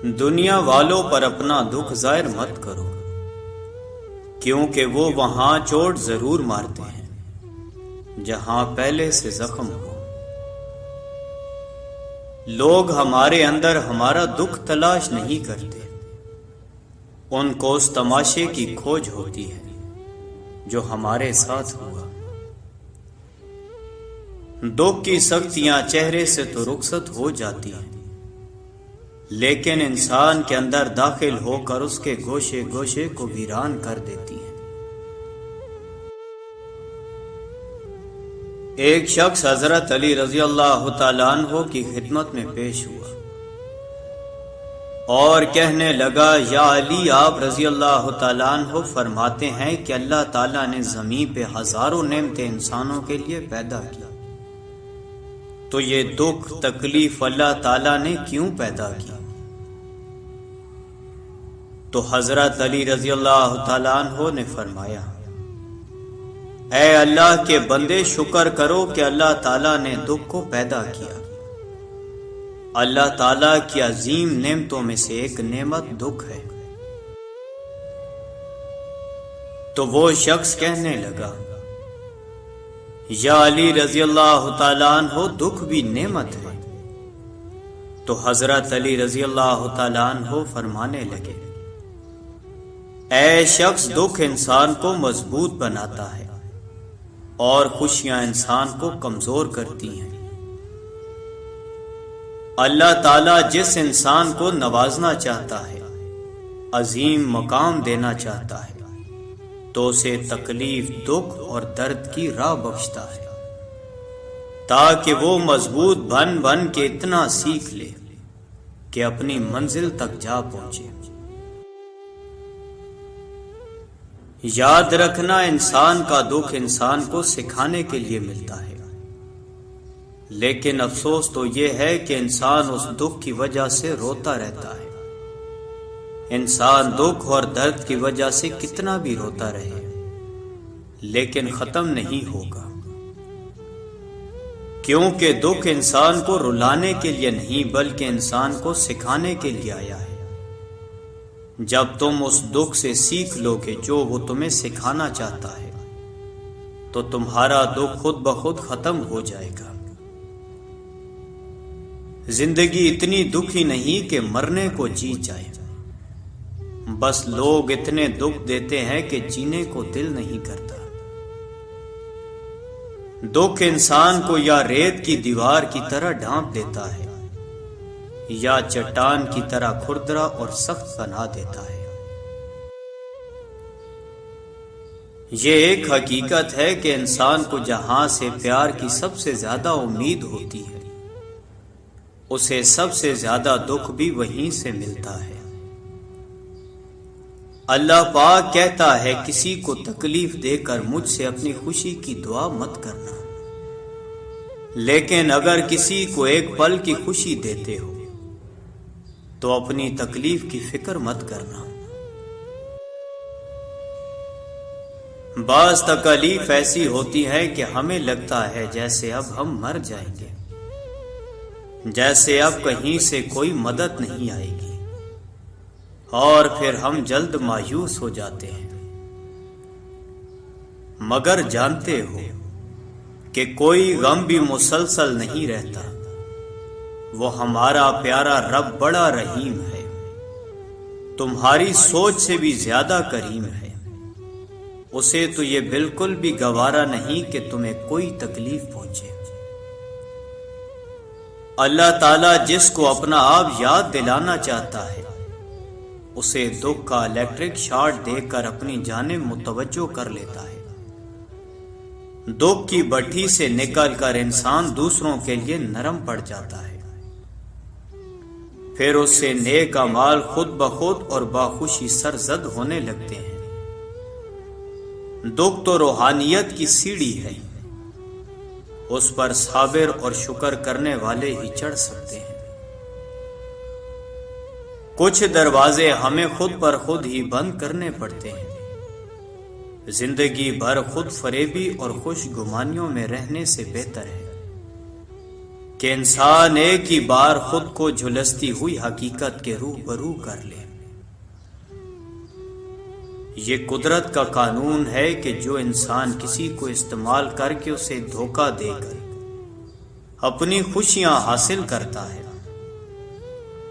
دنیا والوں پر اپنا دکھ ظاہر مت کرو، کیونکہ وہ وہاں چوٹ ضرور مارتے ہیں جہاں پہلے سے زخم ہو۔ لوگ ہمارے اندر ہمارا دکھ تلاش نہیں کرتے، ان کو اس تماشے کی کھوج ہوتی ہے جو ہمارے ساتھ ہوا۔ دکھ کی سختیاں چہرے سے تو رخصت ہو جاتی ہیں، لیکن انسان کے اندر داخل ہو کر اس کے گوشے گوشے کو ویران کر دیتی ہیں۔ ایک شخص حضرت علی رضی اللہ تعالیٰ عنہ کی خدمت میں پیش ہوا اور کہنے لگا، یا علی، آپ رضی اللہ تعالیٰ عنہ فرماتے ہیں کہ اللہ تعالیٰ نے زمین پہ ہزاروں نعمتیں انسانوں کے لیے پیدا کی، تو یہ دکھ تکلیف اللہ تعالیٰ نے کیوں پیدا کی؟ تو حضرت علی رضی اللہ تعالیٰ عنہ نے فرمایا، اے اللہ کے بندے، شکر کرو کہ اللہ تعالیٰ نے دکھ کو پیدا کیا۔ اللہ تعالیٰ کی عظیم نعمتوں میں سے ایک نعمت دکھ ہے۔ تو وہ شخص کہنے لگا، یا علی رضی اللہ تعالیٰ عنہ، دکھ بھی نعمت ہے۔ تو حضرت علی رضی اللہ تعالیٰ عنہ فرمانے لگے، اے شخص، دکھ انسان کو مضبوط بناتا ہے اور خوشیاں انسان کو کمزور کرتی ہیں۔ اللہ تعالیٰ جس انسان کو نوازنا چاہتا ہے، عظیم مقام دینا چاہتا ہے، تو اسے تکلیف، دکھ اور درد کی راہ بخشتا ہے، تاکہ وہ مضبوط بن بن کے اتنا سیکھ لے کہ اپنی منزل تک جا پہنچے۔ یاد رکھنا، انسان کا دکھ انسان کو سکھانے کے لیے ملتا ہے، لیکن افسوس تو یہ ہے کہ انسان اس دکھ کی وجہ سے روتا رہتا ہے۔ انسان دکھ اور درد کی وجہ سے کتنا بھی روتا رہے، لیکن ختم نہیں ہوگا، کیونکہ دکھ انسان کو رلانے کے لیے نہیں بلکہ انسان کو سکھانے کے لیے آیا ہے۔ جب تم اس دکھ سے سیکھ لو کہ جو وہ تمہیں سکھانا چاہتا ہے، تو تمہارا دکھ خود بخود ختم ہو جائے گا۔ زندگی اتنی دکھی نہیں کہ مرنے کو جی جائے، بس لوگ اتنے دکھ دیتے ہیں کہ جینے کو دل نہیں کرتا۔ دکھ انسان کو یا ریت کی دیوار کی طرح ڈھانپ دیتا ہے، یا چٹان کی طرح کھردرا اور سخت بنا دیتا ہے۔ یہ ایک حقیقت ہے کہ انسان کو جہاں سے پیار کی سب سے زیادہ امید ہوتی ہے، اسے سب سے زیادہ دکھ بھی وہیں سے ملتا ہے۔ اللہ پاک کہتا ہے، کسی کو تکلیف دے کر مجھ سے اپنی خوشی کی دعا مت کرنا، لیکن اگر کسی کو ایک پل کی خوشی دیتے ہو تو اپنی تکلیف کی فکر مت کرنا۔ بعض تکالیف ایسی ہوتی ہے کہ ہمیں لگتا ہے جیسے اب ہم مر جائیں گے، جیسے اب کہیں سے کوئی مدد نہیں آئے گی، اور پھر ہم جلد مایوس ہو جاتے ہیں۔ مگر جانتے ہو کہ کوئی غم بھی مسلسل نہیں رہتا، وہ ہمارا پیارا رب بڑا رحیم ہے، تمہاری سوچ سے بھی زیادہ کریم ہے۔ اسے تو یہ بالکل بھی گوارا نہیں کہ تمہیں کوئی تکلیف پہنچے۔ اللہ تعالیٰ جس کو اپنا آپ یاد دلانا چاہتا ہے، اسے دکھ کا الیکٹرک شارٹ دے کر اپنی جانب متوجہ کر لیتا ہے۔ دکھ کی بھٹی سے نکل کر انسان دوسروں کے لیے نرم پڑ جاتا ہے، پھر اس سے نیک اعمال خود بخود اور باخوشی سرزد ہونے لگتے ہیں۔ دکھ تو روحانیت کی سیڑھی ہے، اس پر صابر اور شکر کرنے والے ہی چڑھ سکتے ہیں۔ کچھ دروازے ہمیں خود پر خود ہی بند کرنے پڑتے ہیں۔ زندگی بھر خود فریبی اور خوش گمانیوں میں رہنے سے بہتر ہے کہ انسان ایک ہی بار خود کو جھلستی ہوئی حقیقت کے روبرو کر لے۔ یہ قدرت کا قانون ہے کہ جو انسان کسی کو استعمال کر کے اسے دھوکہ دے کر اپنی خوشیاں حاصل کرتا ہے،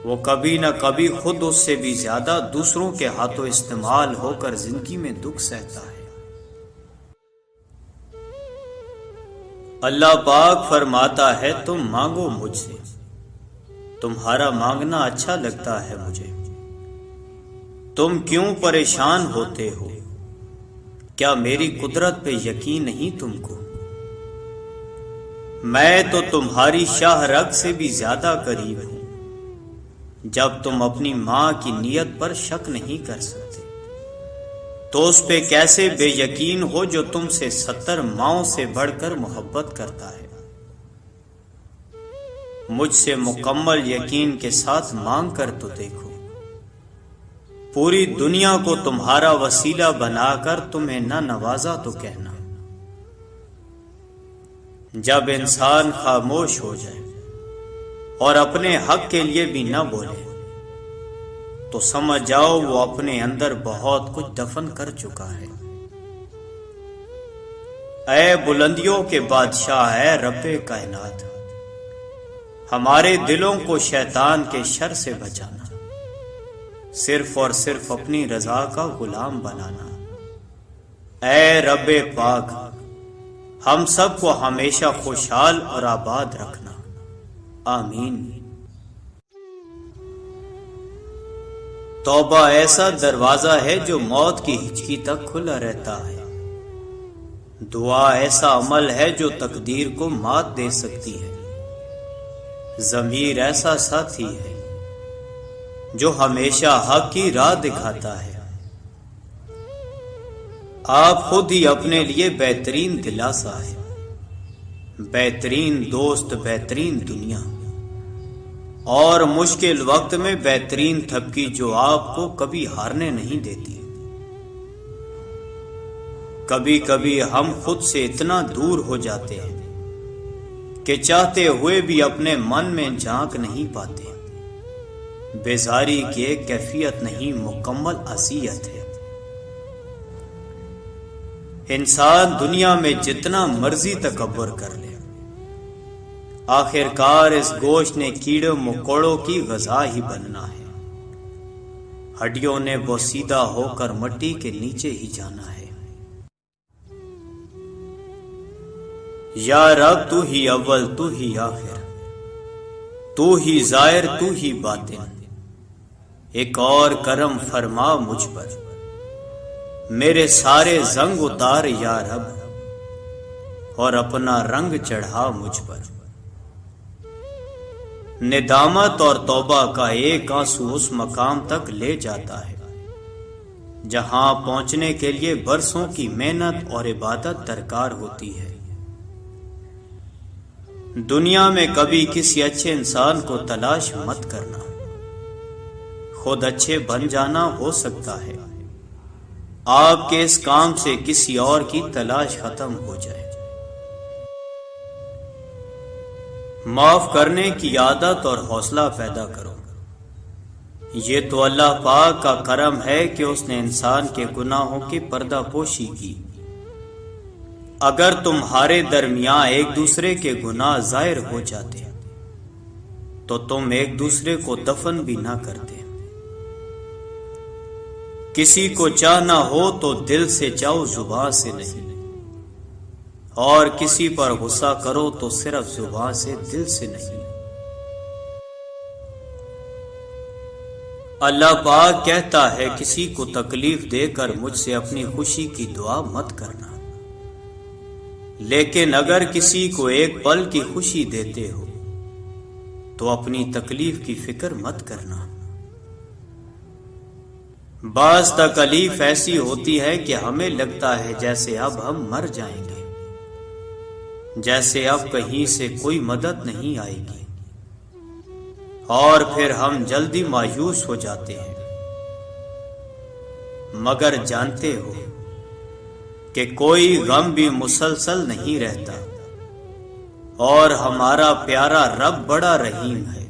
وہ کبھی نہ کبھی خود اس سے بھی زیادہ دوسروں کے ہاتھوں استعمال ہو کر زندگی میں دکھ سہتا ہے۔ اللہ پاک فرماتا ہے تم مانگو مجھ سے، تمہارا مانگنا اچھا لگتا ہے مجھے، تم کیوں پریشان ہوتے ہو؟ کیا میری قدرت پہ یقین نہیں تم کو؟ میں تو تمہاری شاہ رگ سے بھی زیادہ قریب ہوں، جب تم اپنی ماں کی نیت پر شک نہیں کر سکتے تو اس پہ کیسے بے یقین ہو جو تم سے 70 ماؤں سے بڑھ کر محبت کرتا ہے؟ مجھ سے مکمل یقین کے ساتھ مانگ کر تو دیکھو، پوری دنیا کو تمہارا وسیلہ بنا کر تمہیں نہ نوازا تو کہنا۔ جب انسان خاموش ہو جائے اور اپنے حق کے لیے بھی نہ بولے تو سمجھ جاؤ وہ اپنے اندر بہت کچھ دفن کر چکا ہے۔ اے بلندیوں کے بادشاہ، اے رب کائنات، ہمارے دلوں کو شیطان کے شر سے بچانا، صرف اور صرف اپنی رضا کا غلام بنانا۔ اے رب پاک، ہم سب کو ہمیشہ خوشحال اور آباد رکھنا، آمین۔ توبہ ایسا دروازہ ہے جو موت کی ہچکی تک کھلا رہتا ہے۔ دعا ایسا عمل ہے جو تقدیر کو مات دے سکتی ہے۔ ضمیر ایسا ساتھی ہے جو ہمیشہ حق کی راہ دکھاتا ہے۔ آپ خود ہی اپنے لیے بہترین دلاسا ہے، بہترین دوست، بہترین دنیا، اور مشکل وقت میں بہترین تھپکی جو آپ کو کبھی ہارنے نہیں دیتی۔ کبھی کبھی ہم خود سے اتنا دور ہو جاتے ہیں کہ چاہتے ہوئے بھی اپنے من میں جھانک نہیں پاتے۔ بیزاری کی ایک کیفیت نہیں، مکمل اذیت ہے۔ انسان دنیا میں جتنا مرضی تکبر کر لے، آخر کار اس گوشت نے کیڑوں مکوڑوں کی غذا ہی بننا ہے۔ ہڈیوں نے بوسیدہ ہو کر مٹی کے نیچے ہی جانا ہے۔ یا رب تو ہی اول، تو ہی آخر، تو ہی ظاہر، تو ہی باطن، ایک اور کرم فرما مجھ پر، میرے سارے زنگ اتار یا رب، اور اپنا رنگ چڑھا مجھ پر۔ ندامت اور توبہ کا ایک آنسو اس مقام تک لے جاتا ہے جہاں پہنچنے کے لیے برسوں کی محنت اور عبادت درکار ہوتی ہے۔ دنیا میں کبھی کسی اچھے انسان کو تلاش مت کرنا، خود اچھے بن جانا ہو سکتا ہے آپ کے اس کام سے کسی اور کی تلاش ختم ہو جائے۔ معاف کرنے کی عادت اور حوصلہ پیدا کرو۔ یہ تو اللہ پاک کا کرم ہے کہ اس نے انسان کے گناہوں کی پردہ پوشی کی۔ اگر تمہارے درمیان ایک دوسرے کے گناہ ظاہر ہو جاتے تو تم ایک دوسرے کو دفن بھی نہ کرتے۔ کسی کو چاہنا ہو تو دل سے چاہو، زبان سے نہیں، اور کسی پر غصہ کرو تو صرف زبان سے، دل سے نہیں۔ اللہ پاک کہتا ہے کسی کو تکلیف دے کر مجھ سے اپنی خوشی کی دعا مت کرنا، لیکن اگر کسی کو ایک پل کی خوشی دیتے ہو تو اپنی تکلیف کی فکر مت کرنا۔ بعض تکلیف ایسی ہوتی ہے کہ ہمیں لگتا ہے جیسے اب ہم مر جائیں گے، جیسے اب کہیں سے کوئی مدد نہیں آئے گی، اور پھر ہم جلدی مایوس ہو جاتے ہیں۔ مگر جانتے ہو کہ کوئی غم بھی مسلسل نہیں رہتا، اور ہمارا پیارا رب بڑا رحیم ہے،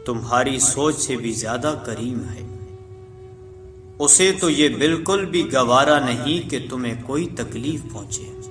تمہاری سوچ سے بھی زیادہ کریم ہے۔ اسے تو یہ بالکل بھی گوارا نہیں کہ تمہیں کوئی تکلیف پہنچے۔